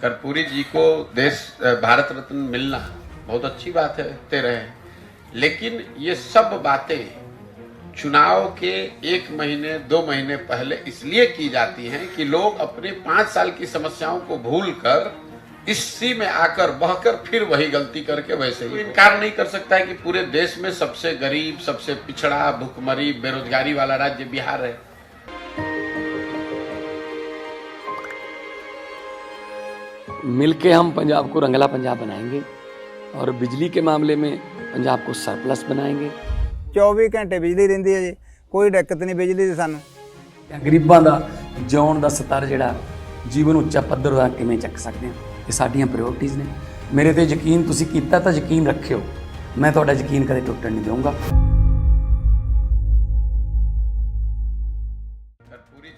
कर्पूरी जी को भारत रत्न मिलना बहुत अच्छी बात है, ते रहे। लेकिन ये सब बातें चुनाव के 1 महीने 2 महीने पहले इसलिए की जाती हैं कि लोग अपने 5 साल की समस्याओं को भूलकर इसी में आकर बहकर फिर वही गलती करके वैसे ही इनकार नहीं कर सकता है कि पूरे देश में सबसे गरीब, सबसे पिछड़ा, भुखमरी, बेरोजगारी वाला राज्य बिहार है। मिलके हम पंजाब को रंगला पंजाब बनाएंगे और बिजली के मामले में पंजाब को सरप्लस बनाएंगे। 24 घंटे बिजली रहिंदी है जी, कोई दिक्कत नहीं बिजली दी सानू। गरीबां दा जिउण दा स्तर जिहड़ा जीवन ਉੱਚਾ ਪੱਧਰ ਦਾ ਕਿਵੇਂ ਚੱਕ ਸਕਦੇ ਹਾਂ, ਇਹ ਸਾਡੀਆਂ ਪ੍ਰਾਇੋਰਟੀਜ਼ ਨੇ। ਮੇਰੇ ਤੇ ਯਕੀਨ ਤੁਸੀਂ ਕੀਤਾ ਤਾਂ ਯਕੀਨ ਰੱਖਿਓ, ਮੈਂ ਤੁਹਾਡਾ ਯਕੀਨ ਕਦੇ ਟੁੱਟਣ ਨਹੀਂ ਦਊਂਗਾ।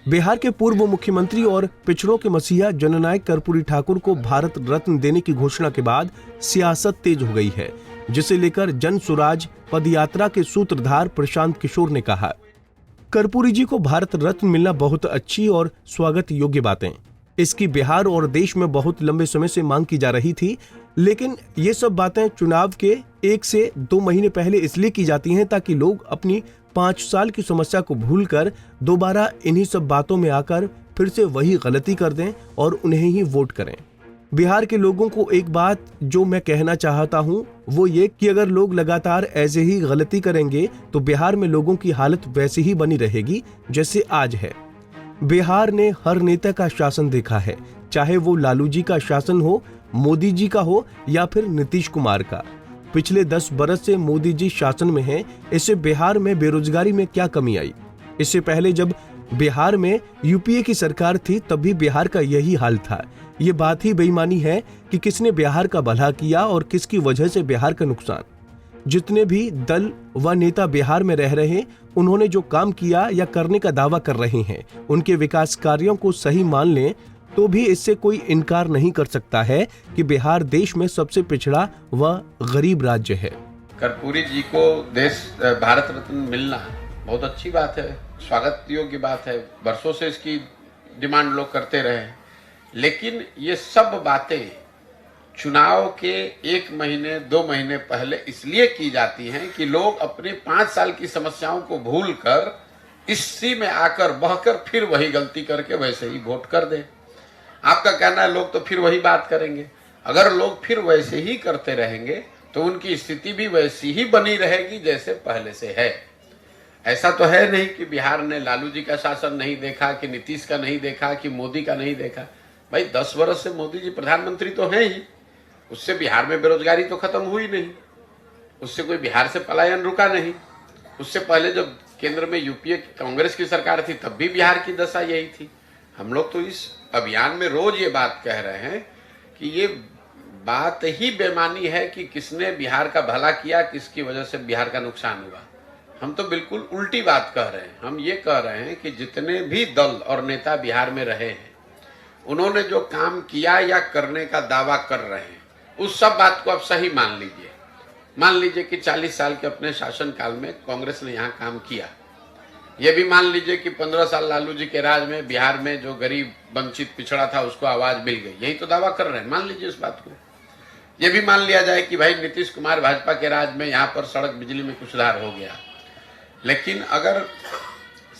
बिहार के पूर्व मुख्यमंत्री और पिछड़ों के मसीहा जननायक कर्पूरी ठाकुर को भारत रत्न देने की घोषणा के बाद सियासत तेज हो गई है, जिसे लेकर जन सुराज पदयात्रा के सूत्रधार प्रशांत किशोर ने कहा, कर्पूरी जी को भारत रत्न मिलना बहुत अच्छी और स्वागत योग्य बातें। इसकी बिहार और देश में बहुत लंबे समय से मांग की जा रही थी, लेकिन ये सब बातें चुनाव के 1 से 2 महीने पहले इसलिए की जाती हैं ताकि लोग अपनी 5 साल की समस्या को भूलकर दोबारा इन्हीं सब बातों में आकर फिर से वही गलती कर दें और उन्हें ही वोट करें। बिहार के लोगों को एक बात जो मैं कहना चाहता हूं वो ये कि अगर लोग लगातार ऐसे ही गलती करेंगे तो बिहार में लोगों की हालत वैसे ही बनी रहेगी जैसे आज है। बिहार ने हर नेता का शासन देखा है, चाहे वो लालू जी का शासन हो, मोदी जी का हो या फिर नीतीश कुमार का। पिछले 10 बरस से मोदी जी शासन में हैं, इससे बिहार में बेरोजगारी में क्या कमी आई? इससे पहले जब बिहार में यूपीए की सरकार थी तब भी बिहार का यही हाल था। ये बात ही बेईमानी है कि किसने बिहार का भला किया और किसकी वजह से बिहार का नुकसान। जितने भी दल व नेता बिहार में रह रहे हैं, उन्होंने जो काम किया या करने का दावा कर रहे हैं, उनके विकास कार्यों को सही मान लें तो भी इससे कोई इनकार नहीं कर सकता है कि बिहार देश में सबसे पिछड़ा व गरीब राज्य है। कर्पूरी जी को भारत रत्न मिलना बहुत अच्छी बात है, स्वागत योग्य बात है। वर्षों से इसकी डिमांड लोग करते रहे। लेकिन ये सब बातें चुनाव के 1 महीने 2 महीने पहले इसलिए की जाती हैं कि लोग अपने 5 साल की समस्याओं को भूलकर इसी में आकर बहकर फिर वही गलती करके वैसे ही वोट कर दें। आपका कहना है लोग तो फिर वही बात करेंगे। अगर लोग फिर वैसे ही करते रहेंगे तो उनकी स्थिति भी वैसी ही बनी रहेगी जैसे पहले से है। ऐसा तो है नहीं कि बिहार ने लालू जी का शासन नहीं देखा, कि नीतीश का नहीं देखा, कि मोदी का नहीं देखा। भाई 10 वर्ष से मोदी जी प्रधानमंत्री तो हैं ही, उससे बिहार में बेरोजगारी तो खत्म हुई नहीं, उससे कोई बिहार से पलायन रुका नहीं। उससे पहले जब केंद्र में यूपीए कांग्रेस की सरकार थी तब भी बिहार की दशा यही थी। हम लोग तो इस अभियान में रोज ये बात कह रहे हैं कि ये बात ही बेमानी है कि किसने बिहार का भला किया, किसकी वजह से बिहार का नुकसान हुआ। हम तो बिल्कुल उल्टी बात कह रहे हैं। हम ये कह रहे हैं कि जितने भी दल और नेता बिहार में रहे हैं, उन्होंने जो काम किया या करने का दावा कर रहे हैं, उस सब बात को आप सही मान लीजिए। मान लीजिए कि 40 साल के अपने शासन काल में कांग्रेस ने यहाँ काम किया। ये भी मान लीजिए कि 15 साल लालू जी के राज में बिहार में जो गरीब, वंचित, पिछड़ा था उसको आवाज मिल गई। यही तो दावा कर रहे हैं, मान लीजिए इस बात को। ये भी मान लिया जाए कि भाई नीतीश कुमार भाजपा के राज में यहाँ पर सड़क, बिजली में कुछ सुधार हो गया। लेकिन अगर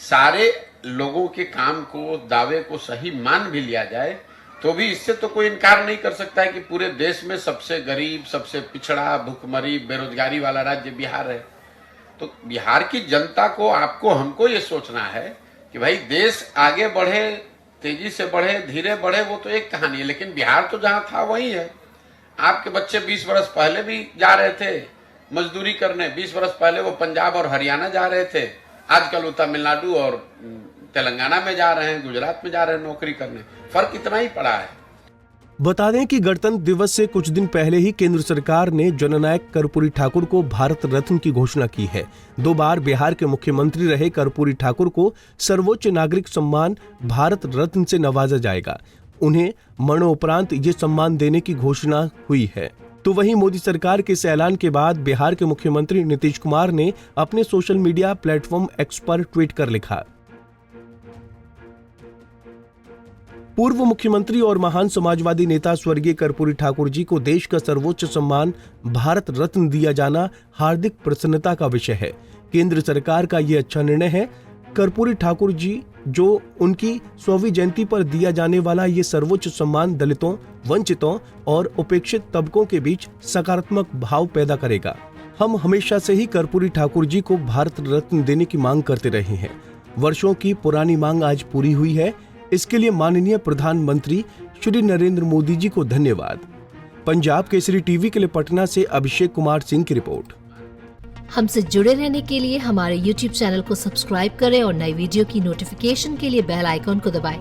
सारे लोगों के काम को, दावे को सही मान भी लिया जाए तो भी इससे तो कोई इनकार नहीं कर सकता है कि पूरे देश में सबसे गरीब, सबसे पिछड़ा, भुखमरी, बेरोजगारी वाला राज्य बिहार है। तो बिहार की जनता को, आपको, हमको ये सोचना है कि भाई देश आगे बढ़े, तेजी से बढ़े, धीरे बढ़े, वो तो एक कहानी है। लेकिन बिहार तो जहां था वही है। आपके बच्चे 20 वर्ष पहले भी जा रहे थे मजदूरी करने, 20 वर्ष पहले वो पंजाब और हरियाणा जा रहे थे, आजकल वो तमिलनाडु और तेलंगाना में जा रहे हैं, गुजरात में जा रहे हैं नौकरी करने। फर्क इतना ही पड़ा है। बता दें कि गणतंत्र दिवस से कुछ दिन पहले ही केंद्र सरकार ने जननायक कर्पूरी ठाकुर को भारत रत्न की घोषणा की है। 2 बार बिहार के मुख्यमंत्री रहे कर्पूरी ठाकुर को सर्वोच्च नागरिक सम्मान भारत रत्न से नवाजा जाएगा। उन्हें मरणोपरांत ये सम्मान देने की घोषणा हुई है। तो वहीं मोदी सरकार के इस ऐलान के बाद बिहार के मुख्यमंत्री नीतीश कुमार ने अपने सोशल मीडिया प्लेटफॉर्म एक्स पर ट्वीट कर लिखा, पूर्व मुख्यमंत्री और महान समाजवादी नेता स्वर्गीय कर्पूरी ठाकुर जी को देश का सर्वोच्च सम्मान भारत रत्न दिया जाना हार्दिक प्रसन्नता का विषय है। केंद्र सरकार का ये अच्छा निर्णय है। कर्पूरी ठाकुर जी जो उनकी 100वीं जयंती पर दिया जाने वाला ये सर्वोच्च सम्मान दलितों, वंचितों और उपेक्षित तबकों के बीच सकारात्मक भाव पैदा करेगा। हम हमेशा से ही कर्पूरी ठाकुर जी को भारत रत्न देने की मांग करते रहे हैं। वर्षों की पुरानी मांग आज पूरी हुई है। इसके लिए माननीय प्रधानमंत्री श्री नरेंद्र मोदी जी को धन्यवाद। पंजाब केसरी टीवी के लिए पटना से अभिषेक कुमार सिंह की रिपोर्ट। हमसे जुड़े रहने के लिए हमारे YouTube चैनल को सब्सक्राइब करें और नई वीडियो की नोटिफिकेशन के लिए बेल आइकॉन को दबाएं।